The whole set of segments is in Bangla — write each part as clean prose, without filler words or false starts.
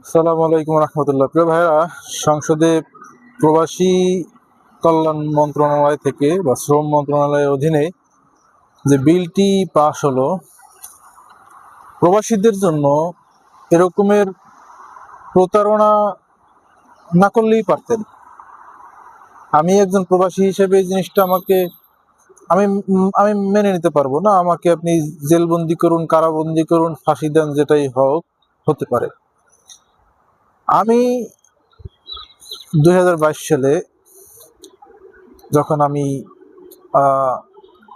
আসসালামু আলাইকুম রহমতুল্লাহ। প্রিয় ভাইরা, সংসদে প্রবাসী কল্যাণ মন্ত্রণালয় থেকে বা শ্রম মন্ত্রণালয়ের অধীনে যে বিলটি পাশ হলো, প্রবাসীদের জন্য এরকমের প্রতারণা না করলেই পারতেন। আমি একজন প্রবাসী হিসেবে এই জিনিসটা আমি আমি মেনে নিতে পারবো না। আমাকে আপনি জেলবন্দি করুন, কারাবন্দি করুন, ফাঁসি দেন, যেটাই হোক, হতে পারে। আমি 2022 সালে যখন আমি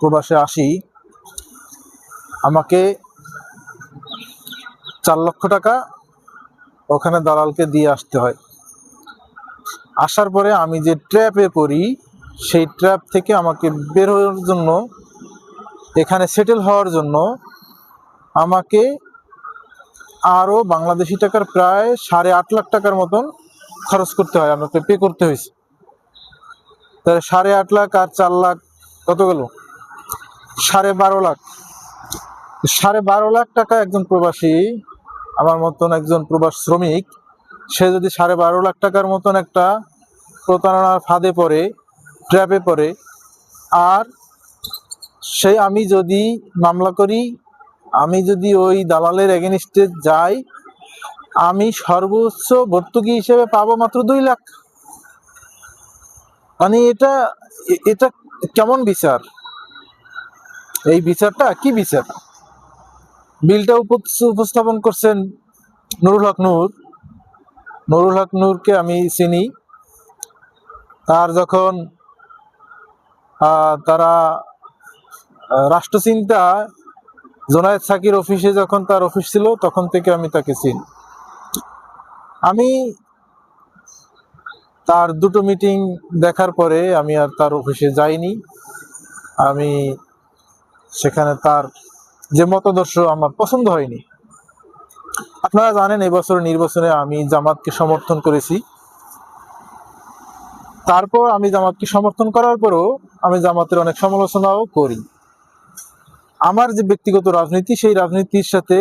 প্রবাসে আসি, আমাকে 4 লক্ষ টাকা ওখানে দালালকে দিয়ে আসতে হয়। আসার পরে আমি যে ট্র্যাপে পড়ি, সেই ট্র্যাপ থেকে আমাকে বের হওয়ার জন্য, এখানে সেটেল হওয়ার জন্য আমাকে আরও বাংলাদেশি টাকার প্রায় 8.5 লাখ টাকার মতন খরচ করতে হয়, আমাকে পে করতে হয়েছে। তাহলে 8.5 লাখ আর 4 লাখ কত গেল? 12.5 লাখ। 12.5 লাখ টাকা একজন প্রবাসী, আমার মতন একজন প্রবাস শ্রমিক, সে যদি 12.5 লাখ টাকার মতন একটা প্রতারণার ফাঁদে পড়ে, ট্র্যাপে পড়ে, আর আমি যদি মামলা করি, আমি যদি ওই দালালের এগেনিস্টে যাই, আমি সর্বোচ্চ ভর্তুকি হিসেবে পাবো মাত্র 2 লাখ। মানে এটা এটা কেমন বিচার? এই বিচারটা কি বিচার? বিলটা উপস্থাপন করছেন নুরুল হক নূর। নুরুল হক নূরকে আমি চিনি। তার যখন তারা রাষ্ট্রচিন্তা জোনায়েদ সাকির অফিসে যখন তার অফিস ছিল, তখন থেকে আমি তাকে চিনি। আমি তার 2টো মিটিং দেখার পরে আমি আর তার অফিসে যাইনি। আমি সেখানে তার যে মতাদর্শ আমার পছন্দ হয়নি। আপনারা জানেন, এবছর নির্বাচনে আমি জামাতকে সমর্থন করেছি। তারপর আমি জামাতকে সমর্থন করার পরও আমি জামাতের অনেক সমালোচনাও করি। আমার যে ব্যক্তিগত রাজনীতি, সেই রাজনীতির সাথে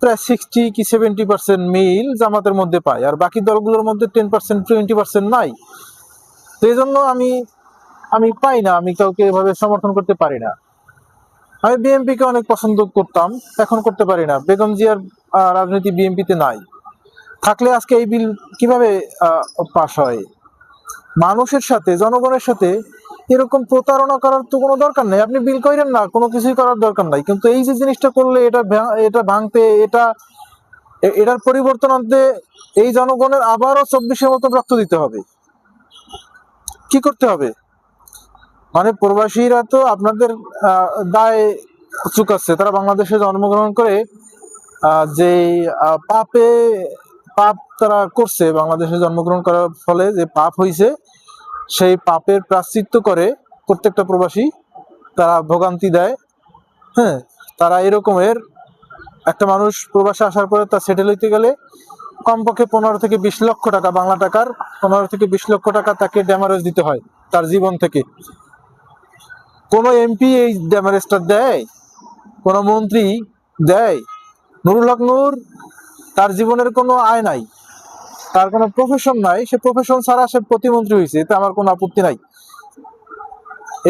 প্রায় 60 কি 70% মিল জামাতের মধ্যে পাই, আর বাকি দলগুলোর মধ্যে 10% 20% নাই। তো এই জন্য আমি পাই না, আমি কাউকে এভাবে সমর্থন করতে পারি না। আমি বিএনপিকে অনেক পছন্দ করতাম, এখন করতে পারি না। বেগম জিয়ার রাজনীতি বিএনপিতে নাই। থাকলে আজকে এই বিল কিভাবে পাশ হয়? মানুষের সাথে, জনগণের সাথে এরকম প্রতারণা করার তো কোনো দরকার নেই। আপনি বিল করেন না, কোনো কিছুই করার দরকার নাই। কিন্তু এই যে জিনিসটা করলে, এটা ভাঙতে, এটার পরিবর্তন আনতে এই জনগণের আবারও 24-এর মতো রক্ত দিতে হবে। কি করতে হবে? মানে প্রবাসীরা তো আপনাদের দায় চুকাচ্ছে। তারা বাংলাদেশে জন্মগ্রহণ করে যে পাপ তারা করছে, বাংলাদেশে জন্মগ্রহণ করার ফলে যে পাপ হয়েছে, সেই পাপের প্রায়শ্চিত্ত করে প্রত্যেকটা প্রবাসী তারা ভোগান্তি দেয়। হ্যাঁ, তারা এরকমের একটা মানুষ প্রবাসে আসার পরে তার সেটেল হইতে গেলে কমপক্ষে 15 থেকে 20 লক্ষ টাকা, বাংলা টাকার 15 থেকে 20 লক্ষ টাকা তাকে ড্যামারেজ দিতে হয় তার জীবন থেকে। কোনো এমপি এই ড্যামারেজটা দেয়? কোনো মন্ত্রী দেয়? নুরুল হক নূর, তার জীবনের কোনো আয় নাই, তার কোনো প্রফেশন নাই, সে প্রফেশন ছাড়া সে প্রতিমন্ত্রী হয়েছে, এতে আমার কোনো আপত্তি নাই।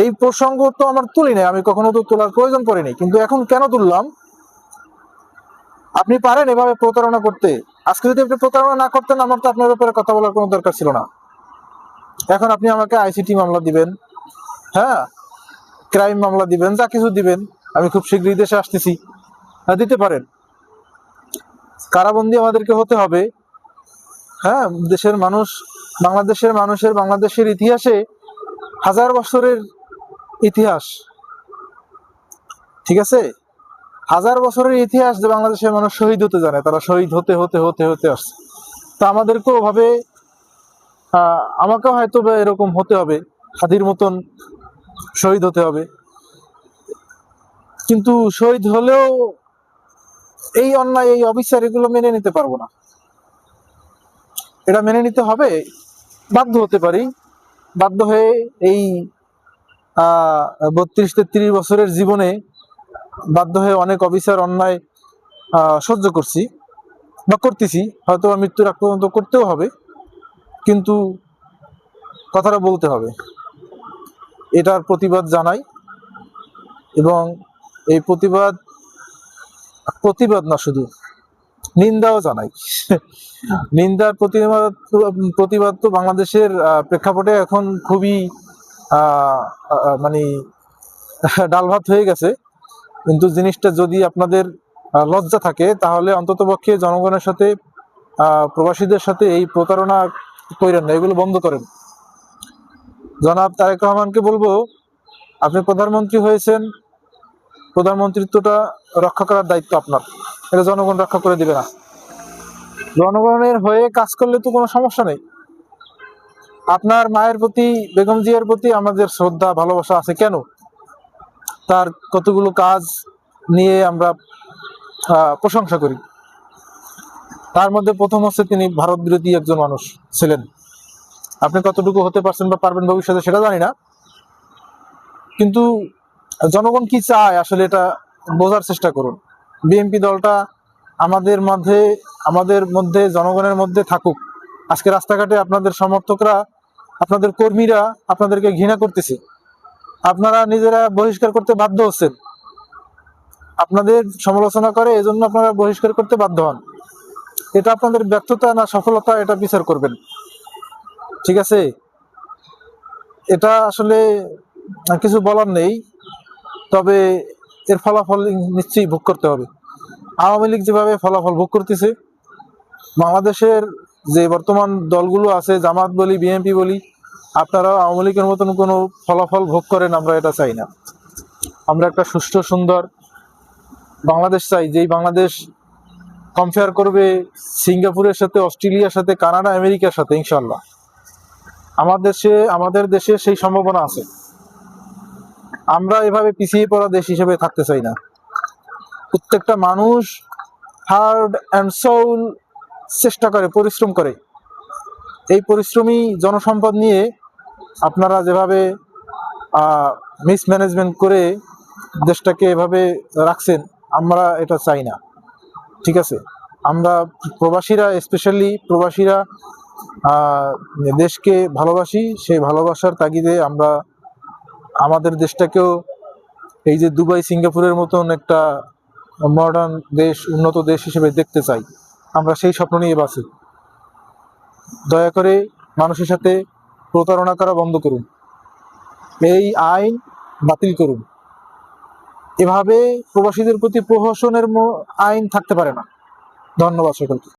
এই প্রসঙ্গ তো আমার তুলি নাই, আমি কখনো তো তোলার প্রয়োজন পড়েনি। কিন্তু এখন কেন তুললাম? আপনি পারেন এভাবে প্রতারণা করতে? আজকে যদি আপনি প্রতারণা না করতেন, আমার তো আপনার ব্যাপারে কথা বলার কোনো দরকার ছিল না। এখন আপনি আমাকে আইসিটি মামলা দিবেন, হ্যাঁ, ক্রাইম মামলা দিবেন, যা কিছু দিবেন। আমি খুব শীঘ্রই দেশে আসতেছি, দিতে পারেন। কারাবন্দী আমাদেরকে হতে হবে। হ্যাঁ, দেশের মানুষ, বাংলাদেশের ইতিহাসে 1000 বছরের ইতিহাস, ঠিক আছে? 1000 বছরের ইতিহাস যে বাংলাদেশের মানুষ শহীদ হতে জানে, তারা শহীদ হতে হতে হতে হতে আসছে। তা আমাদেরকেও ওভাবে, আমাকেও হয়তো এরকম হতে হবে, হাদির মতন শহীদ হতে হবে। কিন্তু শহীদ হলেও এই অন্যায়, এই অবিচার, এগুলো মেনে নিতে পারবো না। এটা মেনে নিতে হবে, বাধ্য হতে পারি। বাধ্য হয়ে এই 32-33 বছরের জীবনে বাধ্য হয়ে অনেক অবিচার, অন্যায় সহ্য করছি। বা করতেছি, হয়তো মৃত্যুর আগ পর্যন্ত করতেও হবে, কিন্তু কথাটা বলতে হবে। এটার প্রতিবাদ জানাই, এবং এই প্রতিবাদ প্রতিবাদ না, শুধু নিন্দাও জানাই। নিন্দার প্রতিবাদ প্রতিবাদ তো বাংলাদেশের প্রেক্ষাপটে এখন খুবই মানে ডাল ভাত হয়ে গেছে। কিন্তু জিনিসটা যদি আপনাদের লজ্জা থাকে, তাহলে অন্ততপক্ষে জনগণের সাথে, প্রবাসীদের সাথে এই প্রতারণা করেন না, এগুলো বন্ধ করেন। জনাব তারেক রহমানকে বলবো, আপনি প্রধানমন্ত্রী হয়েছেন, প্রধানমন্ত্রিত্বটা রক্ষা করার দায়িত্ব আপনার, এটা জনগণ রক্ষা করে দিবে না। জনগণের হয়ে কাজ করলে তো কোনো সমস্যা নেই। আপনার মায়ের প্রতি, বেগম জিয়ার প্রতি আমাদের শ্রদ্ধা ভালোবাসা আছে কেন? তার কতগুলো কাজ নিয়ে আমরা প্রশংসা করি। তার মধ্যে প্রথম হচ্ছে তিনি ভারত বিরোধী একজন মানুষ ছিলেন। আপনি কতটুকু হতে পারছেন বা পারবেন ভবিষ্যতে সেটা জানি না, কিন্তু জনগণ কি চায় আসলে এটা বোঝার চেষ্টা করুন। বিএনপি দলটা আমাদের মধ্যে জনগণের মধ্যে থাকুক। আজকে রাস্তাঘাটে আপনাদের সমর্থকরা, আপনাদের কর্মীরা আপনাদেরকে ঘৃণা করতেছে, আপনারা নিজেরা বহিষ্কার করতে বাধ্য হচ্ছেন। আপনাদের সমালোচনা করে, এজন্য আপনারা বহিষ্কার করতে বাধ্য হন। এটা আপনাদের ব্যর্থতা না সফলতা, এটা বিচার করবেন, ঠিক আছে? এটা আসলে কিছু বলার নেই, তবে এর ফলাফল নিশ্চয়ই ভোগ করতে হবে। আওয়ামী লীগ যেভাবে ফলাফল ভোগ করতেছে, বাংলাদেশের যে বর্তমান দলগুলো আছে, জামাত বলি, বিএনপি বলি, আপনারাও আওয়ামী লীগের মতন কোনো ফলাফল ভোগ করেন, আমরা এটা চাই না। আমরা একটা সুষ্ঠু সুন্দর বাংলাদেশ চাই, যেই বাংলাদেশ কম্পেয়ার করবে সিঙ্গাপুরের সাথে, অস্ট্রেলিয়ার সাথে, কানাডা, আমেরিকার সাথে। ইনশাল্লাহ আমাদের দেশে সেই সম্ভাবনা আছে। আমরা এভাবে পিছিয়ে পড়া দেশ হিসেবে থাকতে চাই না। প্রত্যেকটা মানুষ হার্ট অ্যান্ড সোল চেষ্টা করে, পরিশ্রম করে। এই পরিশ্রমী জনসম্পদ নিয়ে আপনারা যেভাবে মিসম্যানেজমেন্ট করে দেশটাকে এভাবে রাখছেন, আমরা এটা চাই না, ঠিক আছে? আমরা প্রবাসীরা, স্পেশালি প্রবাসীরা দেশকে ভালোবাসি। সেই ভালোবাসার তাগিদে আমরা আমাদের দেশটাকেও এই যে দুবাই, সিঙ্গাপুরের মতন একটা মডার্ন দেশ, উন্নত দেশ হিসেবে দেখতে চাই। আমরা সেই স্বপ্ন নিয়ে বাঁচি। দয়া করে মানুষের সাথে প্রতারণা করা বন্ধ করুন, এই আইন বাতিল করুন। এভাবে প্রবাসীদের প্রতি প্রহসনের আইন থাকতে পারে না। ধন্যবাদ সকলকে।